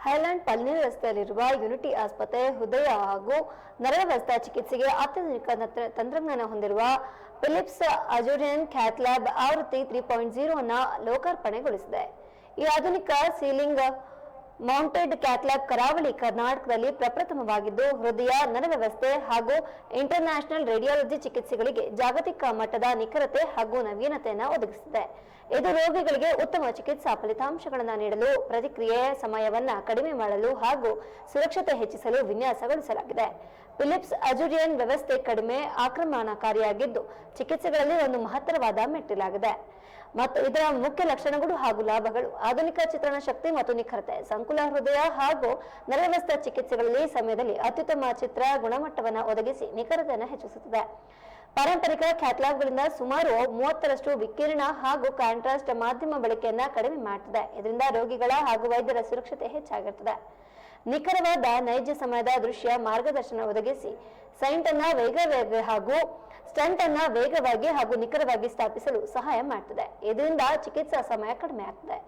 Highland ಪಲ್ನಿ ರಸ್ತೆಯಲ್ಲಿರುವ unity ಆಸ್ಪತ್ರೆ ಹೃದಯ ಹಾಗೂ ನರವ್ಯವಸ್ಥೆ ಚಿಕಿತ್ಸೆಗೆ ಅತ್ಯಾಧುನಿಕ ತಂತ್ರಜ್ಞಾನ ಹೊಂದಿರುವ ಫಿಲಿಪ್ಸ್ ಅಜೂರಿಯನ್ ಕ್ಯಾಥ್ ಲ್ಯಾಬ್ ಆವೃತ್ತಿ 3.0 ಅನ್ನು ಲೋಕಾರ್ಪಣೆಗೊಳಿಸಿದೆ. ಈ ಆಧುನಿಕ ಸೀಲಿಂಗ್ ಮೌಂಟೆಡ್ ಕ್ಯಾಥ್ ಲ್ಯಾಬ್ ಕರಾವಳಿ ಕರ್ನಾಟಕದಲ್ಲಿ ಪ್ರಪ್ರಥಮವಾಗಿದ್ದು, ಹೃದಯ, ನರವ್ಯವಸ್ಥೆ ಹಾಗೂ ಇಂಟರ್ನ್ಯಾಷನಲ್ ರೇಡಿಯಾಲಜಿ ಚಿಕಿತ್ಸೆಗಳಿಗೆ ಜಾಗತಿಕ ಮಟ್ಟದ ನಿಖರತೆ ಹಾಗೂ ನವೀನತೆಯನ್ನು ಒದಗಿಸಿದೆ. ಇದು ರೋಗಿಗಳಿಗೆ ಉತ್ತಮ ಚಿಕಿತ್ಸಾ ಫಲಿತಾಂಶಗಳನ್ನು ನೀಡಲು, ಪ್ರತಿಕ್ರಿಯೆ ಸಮಯವನ್ನು ಕಡಿಮೆ ಮಾಡಲು ಹಾಗೂ ಸುರಕ್ಷತೆ ಹೆಚ್ಚಿಸಲು ವಿನ್ಯಾಸಗೊಳಿಸಲಾಗಿದೆ. ಫಿಲಿಪ್ಸ್ ಅಜೂರಿಯನ್ ವ್ಯವಸ್ಥೆ ಕಡಿಮೆ ಆಕ್ರಮಣಕಾರಿಯಾಗಿದ್ದು, ಚಿಕಿತ್ಸೆಗಳಲ್ಲಿ ಒಂದು ಮಹತ್ತರವಾದ ಮೆಟ್ಟಿಲಾಗಿದೆ ಮತ್ತು ಇದರ ಮುಖ್ಯ ಲಕ್ಷಣಗಳು ಹಾಗೂ ಲಾಭಗಳು: ಆಧುನಿಕ ಚಿತ್ರಣ ಶಕ್ತಿ ಮತ್ತು ನಿಖರತೆ, ಸಂಕುಲ ಹೃದಯ ಹಾಗೂ ನರವ್ಯವಸ್ಥೆ ಚಿಕಿತ್ಸೆಗಳಲ್ಲಿ ಸಮಯದಲ್ಲಿ ಅತ್ಯುತ್ತಮ ಚಿತ್ರ ಗುಣಮಟ್ಟವನ್ನು ಒದಗಿಸಿ ನಿಖರತೆಯನ್ನು ಹೆಚ್ಚಿಸುತ್ತದೆ. ಪಾರಂಪರಿಕ ಕ್ಯಾಥ್ಲಾಬ್ಗಳಿಂದ ಸುಮಾರು 30ರಷ್ಟು ವಿಕಿರಣ ಹಾಗೂ ಕಾಂಟ್ರಾಸ್ಟ್ ಮಾಧ್ಯಮ ಬಳಕೆಯನ್ನ ಕಡಿಮೆ ಮಾಡುತ್ತದೆ. ಇದರಿಂದ ರೋಗಿಗಳ ಹಾಗೂ ವೈದ್ಯರ ಸುರಕ್ಷತೆ ಹೆಚ್ಚಾಗಿರುತ್ತದೆ. ನಿಖರವಾದ ನೈಜ ಸಮಯದ ದೃಶ್ಯ ಮಾರ್ಗದರ್ಶನ ಒದಗಿಸಿ ಸ್ಟಂಟ್ ಅನ್ನ ವೇಗವಾಗಿ ಹಾಗೂ ನಿಖರವಾಗಿ ಸ್ಥಾಪಿಸಲು ಸಹಾಯ ಮಾಡುತ್ತದೆ. ಇದರಿಂದ ಚಿಕಿತ್ಸಾ ಸಮಯ ಕಡಿಮೆ ಆಗ್ತದೆ.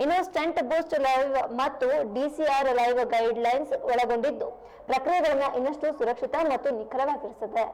ಇನ್ನು ಸ್ಟಂಟ್ ಬೂಸ್ಟ್ ಲೈವ್ ಮತ್ತು DCR ಲೈವ್ ಗೈಡ್ ಲೈನ್ಸ್ ಒಳಗೊಂಡಿದ್ದು, ಪ್ರಕ್ರಿಯೆಗಳನ್ನು ಇನ್ನಷ್ಟು ಸುರಕ್ಷಿತ ಮತ್ತು ನಿಖರವಾಗಿರಿಸುತ್ತದೆ.